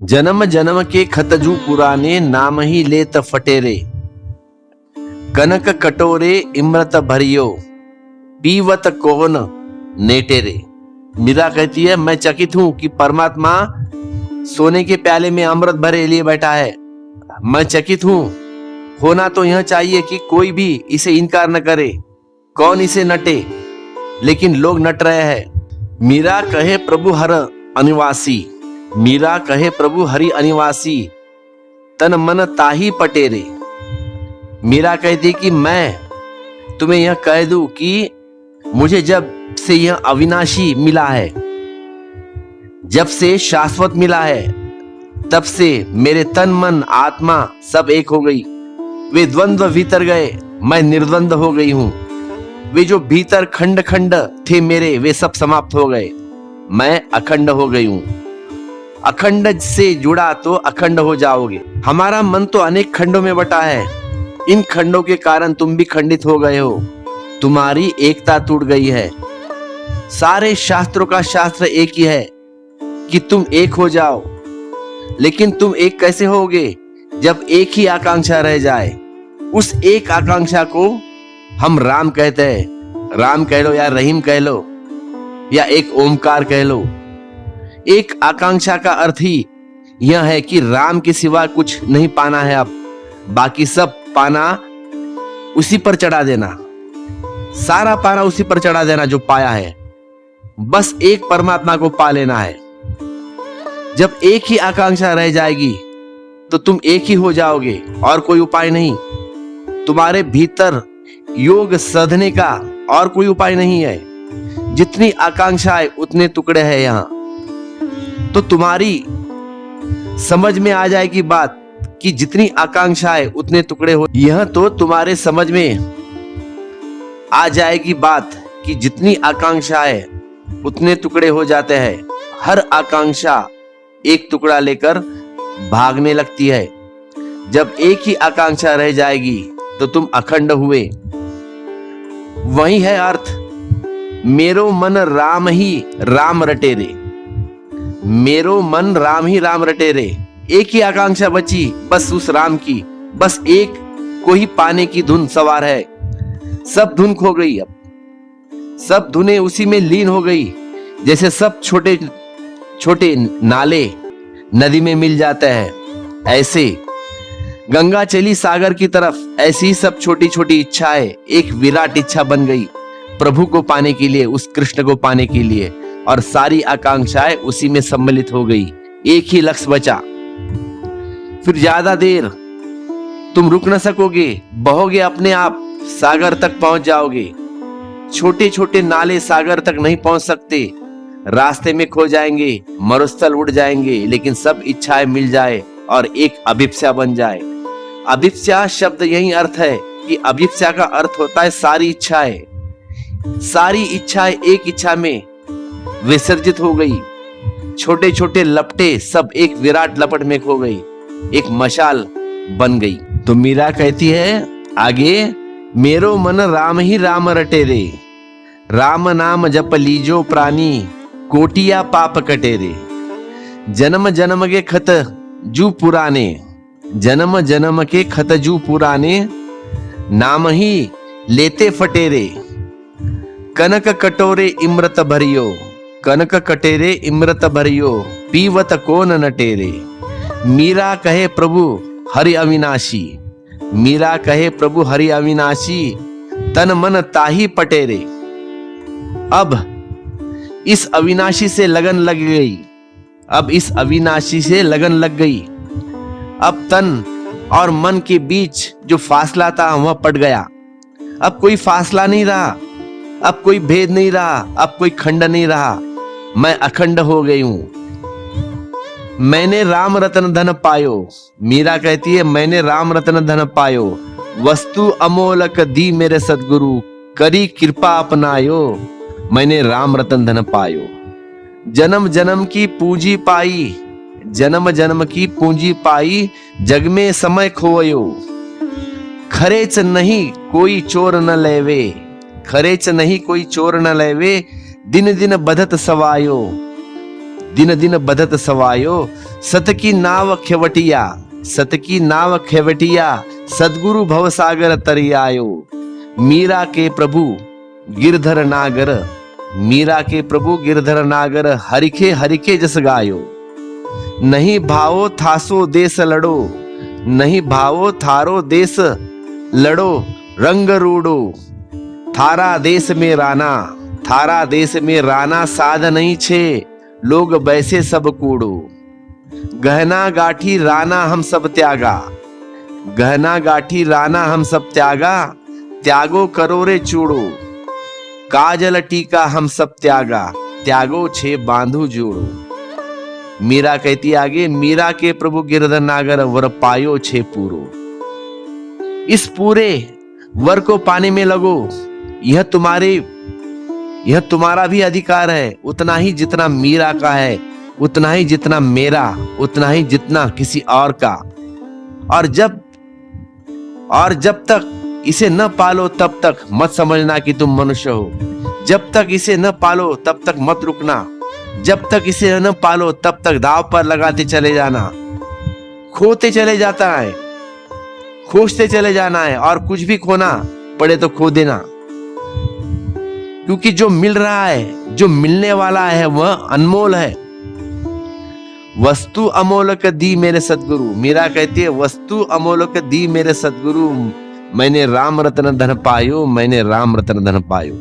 जन्म जन्म के खतजू पुराने, नाम ही लेत फटेरे। कनक कटोरे इम्रत भरियो, पीवत कौन नेटेरे। मीरा कहती है, मैं चकित हूं कि परमात्मा सोने के प्याले में अमृत भरे लिए बैठा है। मैं चकित हूं, होना तो यह चाहिए कि कोई भी इसे इनकार न करे, कौन इसे नटे, लेकिन लोग नट रहे हैं। मीरा कहे प्रभु हर अनिवासी, मीरा कहे प्रभु हरि अनिवासी, तन मन ताही पटेरे। मीरा कहती कि मैं तुम्हें यह कह दूं कि मुझे जब से यह अविनाशी मिला है, जब से शाश्वत मिला है, तब से मेरे तन मन आत्मा सब एक हो गई। वे द्वंद्व भीतर गए, मैं निर्द्वंद हो गई हूं। वे जो भीतर खंड खंड थे मेरे, वे सब समाप्त हो गए, मैं अखंड हो गई हूं। अखंड से जुड़ा तो अखंड हो जाओगे। हमारा मन तो अनेक खंडों में बटा है, इन खंडों के कारण तुम भी खंडित हो गए हो, तुम्हारी एकता टूट गई है। सारे शास्त्रों का शास्त्र एक ही है कि तुम एक हो जाओ, लेकिन तुम एक कैसे होगे जब एक ही आकांक्षा रह जाए। उस एक आकांक्षा को हम राम कहते हैं। राम कह लो या रहीम कह लो या एक ओमकार कह लो। एक आकांक्षा का अर्थ ही यह है कि राम के सिवा कुछ नहीं पाना है, अब बाकी सब पाना उसी पर चढ़ा देना, सारा पाना उसी पर चढ़ा देना जो पाया है। बस एक परमात्मा को पा लेना है। जब एक ही आकांक्षा रह जाएगी तो तुम एक ही हो जाओगे और कोई उपाय नहीं। तुम्हारे भीतर योग साधने का और कोई उपाय नहीं है। जितनी आकांक्षाएं उतने टुकड़े हैं यहां। तो तुम्हारी समझ में आ जाएगी बात कि जितनी आकांक्षाएं उतने टुकड़े हो। यह तो तुम्हारे समझ में आ जाएगी बात कि जितनी आकांक्षाएं उतने टुकड़े हो जाते हैं। हर आकांक्षा एक टुकड़ा लेकर भागने लगती है। जब एक ही आकांक्षा रह जाएगी तो तुम अखंड हुए। वही है अर्थ, मेरो मन राम ही राम रटे रे। मेरो मन राम ही राम रटे रे। एक ही आकांक्षा बची, बस उस राम की, बस एक को ही पाने की धुन सवार है। सब धुन खो गई, अब सब धुनें उसी में लीन हो गई। जैसे सब छोटे छोटे नाले नदी में मिल जाते हैं, ऐसे गंगा चली सागर की तरफ, ऐसी ही सब छोटी छोटी इच्छाएं एक विराट इच्छा बन गई प्रभु को पाने के लिए, उस कृष्ण को पाने के लिए। और सारी आकांक्षाएं उसी में सम्मिलित हो गई, एक ही लक्ष्य बचा। फिर ज्यादा देर तुम रुक न सकोगे, बहोगे अपने आप, सागर तक पहुंच जाओगे। छोटे छोटे नाले सागर तक नहीं पहुंच सकते, रास्ते में खो जाएंगे, मरुस्थल उड़ जाएंगे, लेकिन सब इच्छाएं मिल जाए और एक अभिप्सा बन जाए। अभिप्सा शब्द यही अर्थ है कि अभिप्सा का अर्थ होता है सारी इच्छाएं। सारी इच्छाएं एक इच्छा में विसर्जित हो गई। छोटे छोटे लपटे सब एक विराट लपट में खो गई, एक मशाल बन गई। तो मीरा कहती है आगे, मेरो मन राम ही राम रटे रे। राम नाम जप लीजो प्राणी, कोटिया पाप कटे रे। जन्म जन्म के खत जू पुराने, जन्म जन्म के खत जू पुराने, नाम ही लेते फटेरे। कनक कटोरे इम्रत भरियो, कनक कटेरे इम्रत भरियो, पीवत कौन नटेरे। मीरा कहे प्रभु हरि अविनाशी, मीरा कहे प्रभु हरि अविनाशी, तन मन ताही पटेरे। अब इस अविनाशी से लगन लग गई, अब इस अविनाशी से लगन लग गई। अब तन और मन के बीच जो फासला था वह पट गया। अब कोई फासला नहीं रहा, अब कोई भेद नहीं रहा, अब कोई खंड नहीं रहा। मैं अखंड हो गई हूं। मैंने राम रतन धन पायो। मीरा कहती है, मैंने राम रतन धन पायो। वस्तु अमोलक दी मेरे सदगुरु, करी कृपा अपनायो। मैंने राम रतन धन पायो। जन्म जन्म की पूंजी पाई, जन्म जन्म की पूंजी पाई, जग में समय खोयो। खरेच नहीं कोई चोर न लेवे, खरेच नहीं कोई चोर न लेवे, दिन दिन बधत सवायो। दिन दिन बधत सवायो, सत की नाव खेवटिया, सत की नाव खेवटिया, सदगुरु भवसागर तरियायो। मीरा के प्रभु गिरधर नागर, मीरा के प्रभु गिरधर नागर, हरिखे हरिखे जस गायो। नहीं भावो थासो देश लड़ो, नहीं भावो थारो देश लड़ो, रंग रूडो। थारा देश में राना, थारा देश में राना साध नहीं छे, लोग बैसे सब कूड़ो। गहना गाठी राना हम सब त्यागा, गहना गाठी राना हम सब त्यागा, त्यागो करो रे चूड़ो। काजल टीका हम सब त्यागा, त्यागो छे बांधु जोड़ो। मीरा कहती आगे, मीरा के प्रभु गिरधर नागर, वर पायो छे पूरो। इस पूरे वर को पाने में लगो, यह तुम्हारा भी अधिकार है, उतना ही जितना मीरा का है, उतना ही जितना मेरा, उतना ही जितना किसी और का। और जब तक इसे न पालो तब तक मत समझना कि तुम मनुष्य हो। जब तक इसे न पालो तब तक मत रुकना, जब तक इसे न पालो तब तक दाव पर लगाते चले जाना। खोते चले जाता है, खोजते चले जाना है, और कुछ भी खोना पड़े तो खो देना, क्योंकि जो मिल रहा है, जो मिलने वाला है, वह अनमोल है। वस्तु अमोलक दी मेरे सदगुरु, मीरा कहती है वस्तु अमोलक दी मेरे सदगुरु, मैंने राम रतन धन पायो, मैंने राम रतन धन पायो।